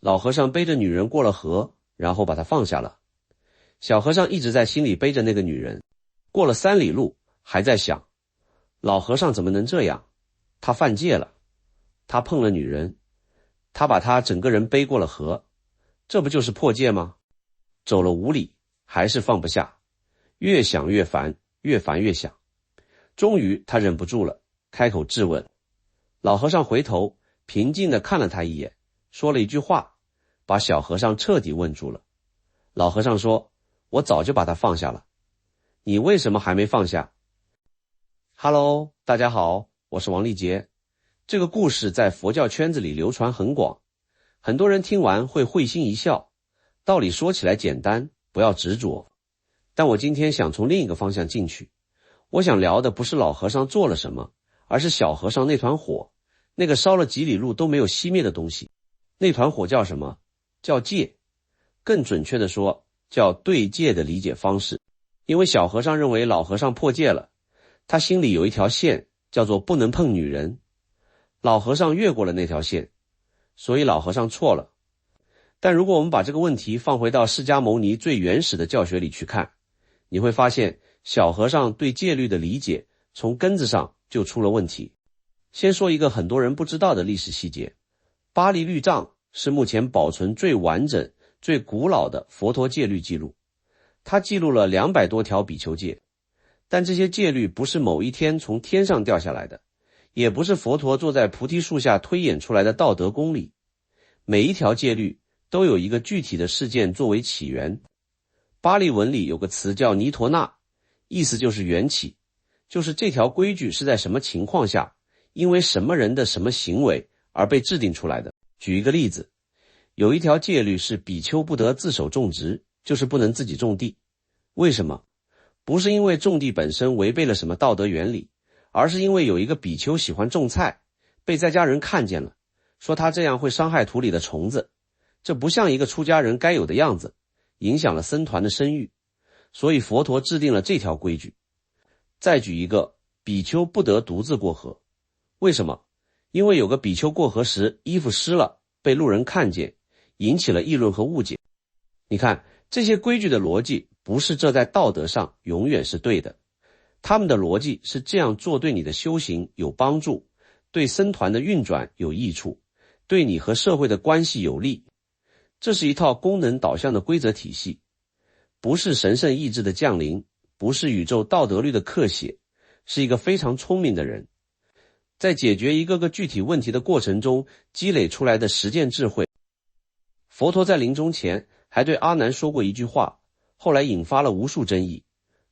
老和尚背着女人过了河，然后把她放下了。小和尚一直在心里背着那个女人，过了3里路，还在想，老和尚怎么能这样？他犯戒了，他碰了女人，他把她整个人背过了河，这不就是破戒吗？走了5里，还是放不下，越想越烦，越烦越想。终于他忍不住了，开口质问。老和尚回头平静地看了他一眼，说了一句话，把小和尚彻底问住了。老和尚说，我早就把他放下了，你为什么还没放下？ Hello， 大家好，我是王立杰。这个故事在佛教圈子里流传很广，很多人听完会会心一笑。道理说起来简单，不要执着。但我今天想从另一个方向进去，我想聊的不是老和尚做了什么，而是小和尚那团火，那个烧了几里路都没有熄灭的东西。那团火叫什么？叫戒。更准确的说，叫对戒的理解方式。因为小和尚认为老和尚破戒了，他心里有一条线，叫做不能碰女人。老和尚越过了那条线，所以老和尚错了。但如果我们把这个问题放回到释迦牟尼最原始的教学里去看，你会发现小和尚对戒律的理解从根子上就出了问题。先说一个很多人不知道的历史细节，巴黎律藏是目前保存最完整、最古老的佛陀戒律记录，它记录了200多条比丘戒。但这些戒律不是某一天从天上掉下来的，也不是佛陀坐在菩提树下推演出来的道德公理。每一条戒律都有一个具体的事件作为起源。巴利文里有个词叫尼陀那，意思就是缘起，就是这条规矩是在什么情况下，因为什么人的什么行为而被制定出来的。举一个例子，有一条戒律是比丘不得自手种植，就是不能自己种地。为什么？不是因为种地本身违背了什么道德原理，而是因为有一个比丘喜欢种菜，被在家人看见了，说他这样会伤害土里的虫子，这不像一个出家人该有的样子，影响了僧团的声誉，所以佛陀制定了这条规矩。再举一个，比丘不得独自过河。为什么？因为有个比丘过河时衣服湿了，被路人看见，引起了议论和误解。你看，这些规矩的逻辑不是这在道德上永远是对的，他们的逻辑是这样做对你的修行有帮助，对僧团的运转有益处，对你和社会的关系有利。这是一套功能导向的规则体系，不是神圣意志的降临，不是宇宙道德律的刻写，是一个非常聪明的人在解决一个个具体问题的过程中积累出来的实践智慧。佛陀在临终前还对阿难说过一句话，后来引发了无数争议。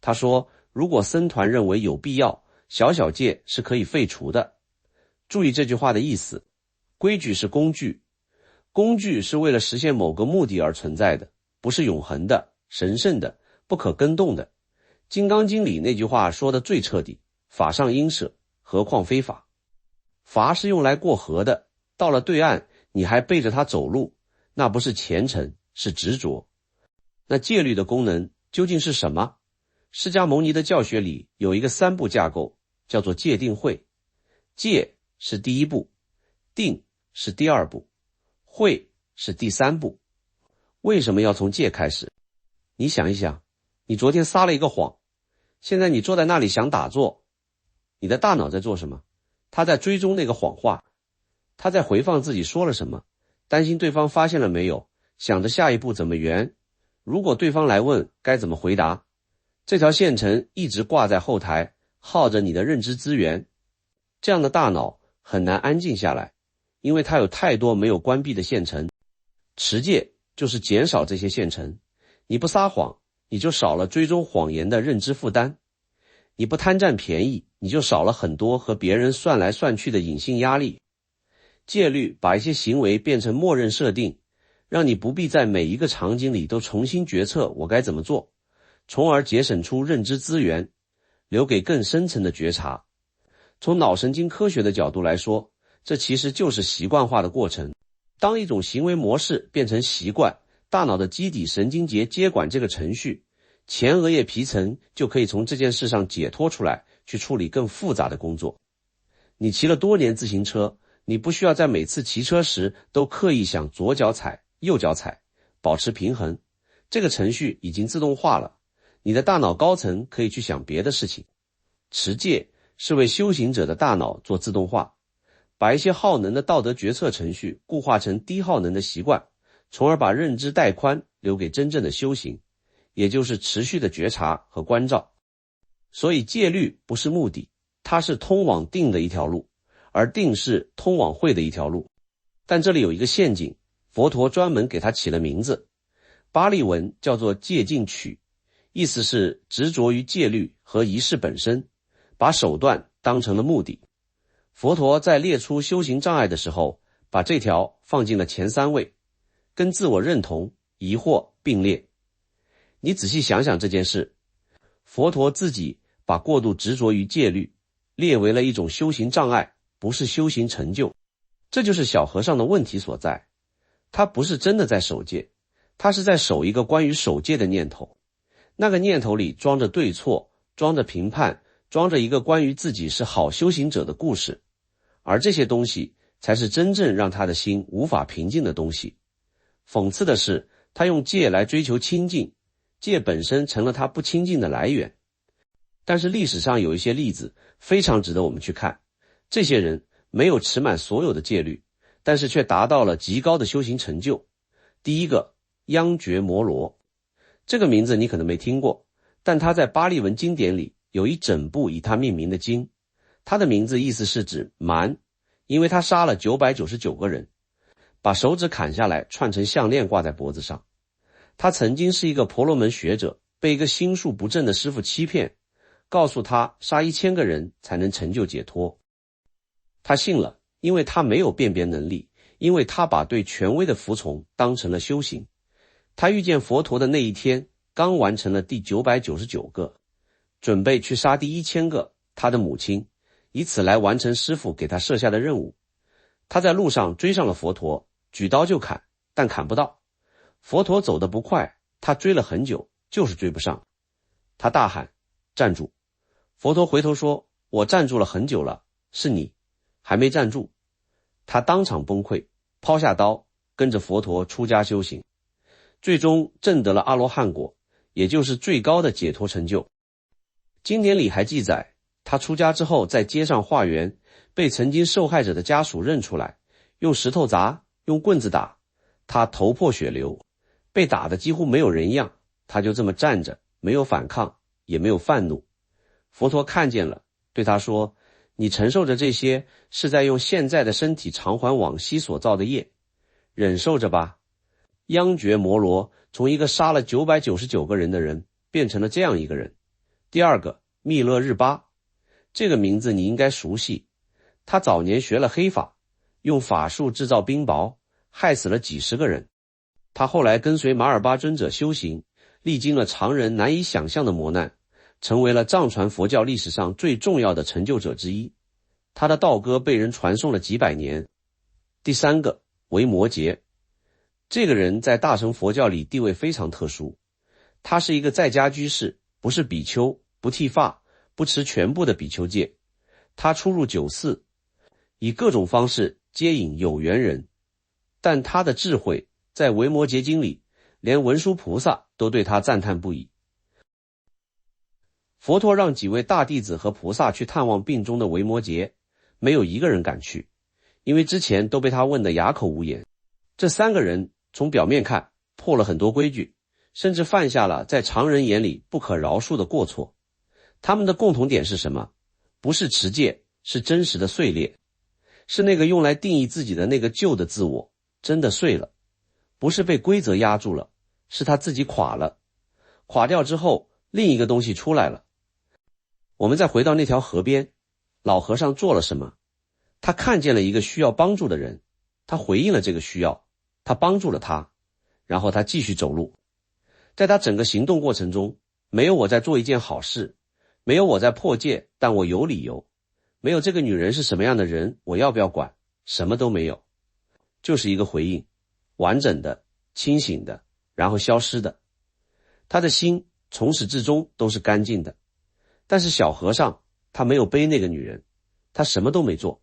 他说，如果僧团认为有必要，小小戒是可以废除的。注意这句话的意思，规矩是工具，工具是为了实现某个目的而存在的，不是永恒的、神圣的、不可更动的。金刚经里那句话说的最彻底，法上应舍，何况非法。筏是用来过河的，到了对岸你还背着它走路，那不是虔诚，是执着。那戒律的功能究竟是什么？释迦牟尼的教学里有一个3步架构，叫做戒定慧。戒是第1步，定是第2步，慧是第3步。为什么要从戒开始？你想一想，你昨天撒了一个谎，现在你坐在那里想打坐，你的大脑在做什么？他在追踪那个谎话，他在回放自己说了什么，担心对方发现了没有，想着下一步怎么圆，如果对方来问该怎么回答。这条线程一直挂在后台，耗着你的认知资源。这样的大脑很难安静下来，因为它有太多没有关闭的线程。持戒就是减少这些线程，你不撒谎，你就少了追踪谎言的认知负担；你不贪占便宜，你就少了很多和别人算来算去的隐性压力。戒律把一些行为变成默认设定，让你不必在每一个场景里都重新决策我该怎么做，从而节省出认知资源，留给更深层的觉察。从脑神经科学的角度来说，这其实就是习惯化的过程。当一种行为模式变成习惯，大脑的基底神经节接管这个程序，前额叶皮层就可以从这件事上解脱出来，去处理更复杂的工作。你骑了多年自行车，你不需要在每次骑车时都刻意想左脚踩、右脚踩，保持平衡。这个程序已经自动化了，你的大脑高层可以去想别的事情。持戒是为修行者的大脑做自动化，把一些耗能的道德决策程序固化成低耗能的习惯，从而把认知带宽留给真正的修行，也就是持续的觉察和关照。所以戒律不是目的，它是通往定的一条路，而定是通往慧的一条路。但这里有一个陷阱，佛陀专门给它起了名字，巴利文叫做戒禁取，意思是执着于戒律和仪式本身，把手段当成了目的。佛陀在列出修行障碍的时候，把这条放进了前3位，跟自我认同、疑惑并列。你仔细想想这件事，佛陀自己把过度执着于戒律列为了一种修行障碍，不是修行成就。这就是小和尚的问题所在，他不是真的在守戒，他是在守一个关于守戒的念头。那个念头里装着对错，装着评判，装着一个关于自己是好修行者的故事，而这些东西才是真正让他的心无法平静的东西。讽刺的是，他用戒来追求清净，戒本身成了他不清净的来源。但是历史上有一些例子非常值得我们去看，这些人没有持满所有的戒律，但是却达到了极高的修行成就。第一个，央觉摩罗，这个名字你可能没听过，但他在巴利文经典里有一整部以他命名的经。他的名字意思是指蛮，因为他杀了999个人，把手指砍下来串成项链挂在脖子上。他曾经是一个婆罗门学者，被一个心术不正的师傅欺骗，告诉他杀1000个人才能成就解脱。他信了，因为他没有辨别能力，因为他把对权威的服从当成了修行。他遇见佛陀的那一天，刚完成了第999个，准备去杀第1000个他的母亲，以此来完成师父给他设下的任务。他在路上追上了佛陀，举刀就砍，但砍不到。佛陀走得不快，他追了很久，就是追不上。他大喊，站住！佛陀回头说，我站住了很久了，是你还没站住。他当场崩溃，抛下刀，跟着佛陀出家修行，最终证得了阿罗汉果，也就是最高的解脱成就。经典里还记载，他出家之后在街上化缘，被曾经受害者的家属认出来，用石头砸，用棍子打，他头破血流，被打得几乎没有人样，他就这么站着，没有反抗，也没有愤怒。佛陀看见了，对他说，你承受着这些，是在用现在的身体偿还往昔所造的业，忍受着吧。央觉摩罗从一个杀了999个人的人，变成了这样一个人。第二个，密勒日巴，这个名字你应该熟悉，他早年学了黑法，用法术制造冰雹，害死了几十个人。他后来跟随马尔巴尊者修行，历经了常人难以想象的磨难，成为了藏传佛教历史上最重要的成就者之一。他的道歌被人传颂了几百年。第三个，维摩诘，这个人在大乘佛教里地位非常特殊，他是一个在家居士，不是比丘，不剃发，不持全部的比丘戒。他出入酒肆，以各种方式接引有缘人，但他的智慧在维摩诘经里，连文殊菩萨都对他赞叹不已。佛陀让几位大弟子和菩萨去探望病中的维摩诘，没有一个人敢去，因为之前都被他问得哑口无言。这3个人从表面看破了很多规矩，甚至犯下了在常人眼里不可饶恕的过错。他们的共同点是什么？不是持戒，是真实的碎裂，是那个用来定义自己的那个旧的自我真的碎了，不是被规则压住了，是他自己垮了。垮掉之后，另一个东西出来了。我们再回到那条河边，老和尚做了什么？他看见了一个需要帮助的人，他回应了这个需要，他帮助了他，然后他继续走路。在他整个行动过程中，没有我在做一件好事，没有我在破戒，但我有理由，没有这个女人是什么样的人，我要不要管，什么都没有，就是一个回应，完整的，清醒的，然后消失的。他的心从始至终都是干净的。但是小和尚他没有背那个女人，他什么都没做。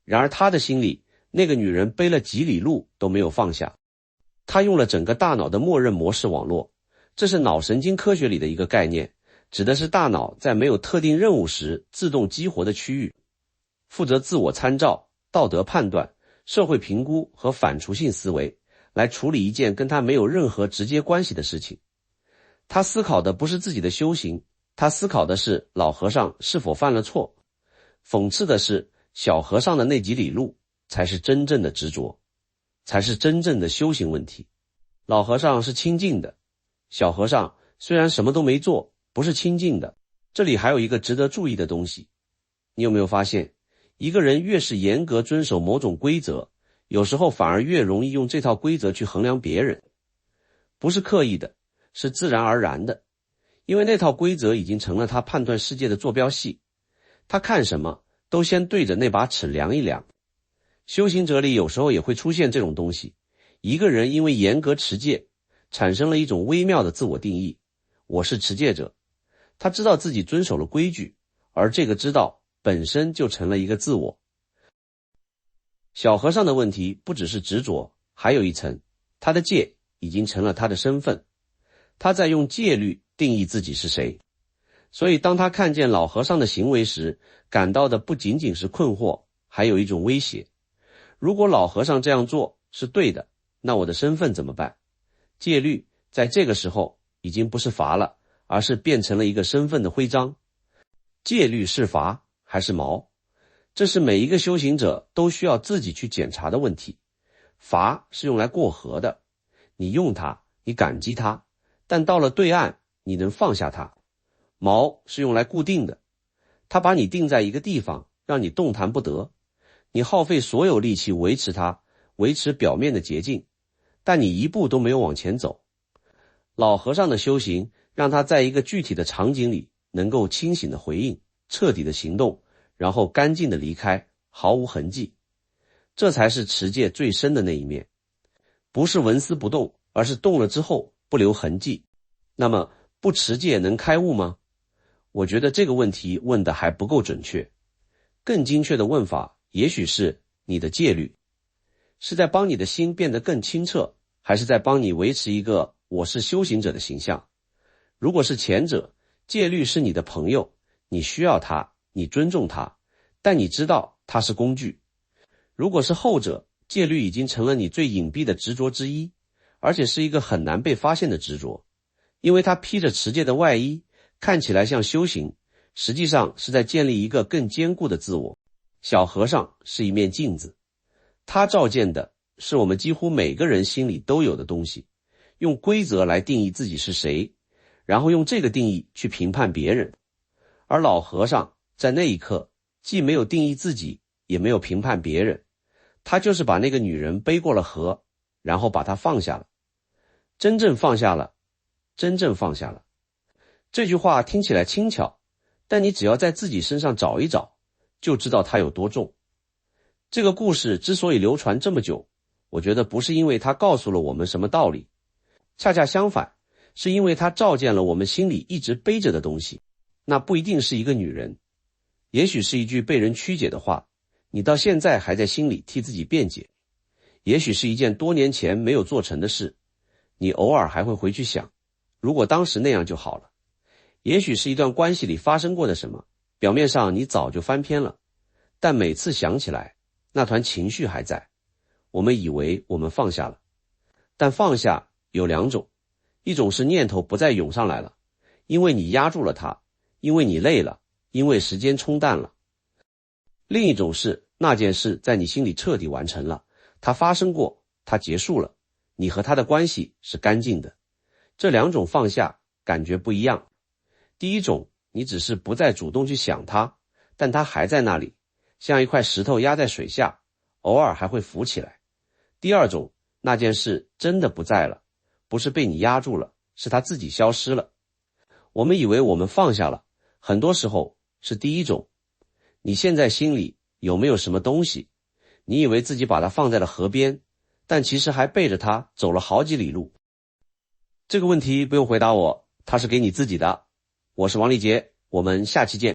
然而他的心里，那个女人背了几里路都没有放下。他用了整个大脑的默认模式网络，这是脑神经科学里的一个概念，指的是大脑在没有特定任务时自动激活的区域，负责自我参照、道德判断、社会评估和反刍性思维，来处理一件跟他没有任何直接关系的事情。他思考的不是自己的修行，他思考的是老和尚是否犯了错。讽刺的是，小和尚的那几里路才是真正的执着，才是真正的修行问题。老和尚是清净的，小和尚虽然什么都没做，不是清净的。这里还有一个值得注意的东西，你有没有发现，一个人越是严格遵守某种规则，有时候反而越容易用这套规则去衡量别人。不是刻意的，是自然而然的，因为那套规则已经成了他判断世界的坐标系，他看什么都先对着那把尺量一量。修行者里有时候也会出现这种东西，一个人因为严格持戒，产生了一种微妙的自我定义，我是持戒者。他知道自己遵守了规矩，而这个知道本身就成了一个自我。小和尚的问题不只是执着，还有一层，他的戒已经成了他的身份，他在用戒律定义自己是谁。所以当他看见老和尚的行为时，感到的不仅仅是困惑，还有一种威胁。如果老和尚这样做是对的，那我的身份怎么办？戒律在这个时候已经不是罚了，而是变成了一个身份的徽章。戒律是罚还是锚？这是每一个修行者都需要自己去检查的问题。罚是用来过河的，你用它，你感激它，但到了对岸，你能放下它。锚是用来固定的，它把你定在一个地方，让你动弹不得。你耗费所有力气维持它，维持表面的洁净，但你一步都没有往前走。老和尚的修行让他在一个具体的场景里能够清醒的回应，彻底的行动，然后干净的离开，毫无痕迹。这才是持戒最深的那一面，不是纹丝不动，而是动了之后不留痕迹。那么不持戒能开悟吗？我觉得这个问题问得还不够准确。更精确的问法也许是你的戒律是在帮你的心变得更清澈，还是在帮你维持一个我是修行者的形象？如果是前者，戒律是你的朋友，你需要它，你尊重它，但你知道它是工具。如果是后者，戒律已经成了你最隐蔽的执着之一，而且是一个很难被发现的执着，因为它披着持戒的外衣，看起来像修行，实际上是在建立一个更坚固的自我。小和尚是一面镜子，他照见的是我们几乎每个人心里都有的东西，用规则来定义自己是谁，然后用这个定义去评判别人。而老和尚在那一刻既没有定义自己，也没有评判别人，他就是把那个女人背过了河，然后把她放下了。真正放下了，真正放下了。这句话听起来轻巧，但你只要在自己身上找一找，就知道它有多重。这个故事之所以流传这么久，我觉得不是因为它告诉了我们什么道理，恰恰相反，是因为它照见了我们心里一直背着的东西。那不一定是一个女人，也许是一句被人曲解的话，你到现在还在心里替自己辩解。也许是一件多年前没有做成的事，你偶尔还会回去想，如果当时那样就好了。也许是一段关系里发生过的什么，表面上你早就翻篇了，但每次想起来，那团情绪还在。我们以为我们放下了，但放下有两种，一种是念头不再涌上来了，因为你压住了它，因为你累了，因为时间冲淡了。另一种是那件事在你心里彻底完成了，它发生过，它结束了，你和它的关系是干净的。这两种放下感觉不一样。第一种，你只是不再主动去想它，但它还在那里，像一块石头压在水下，偶尔还会浮起来。第二种，那件事真的不在了，不是被你压住了，是它自己消失了。我们以为我们放下了，很多时候是第一种。你现在心里有没有什么东西？你以为自己把它放在了河边，但其实还背着它走了好几里路。这个问题不用回答我，它是给你自己的。我是王立杰，我们下期见。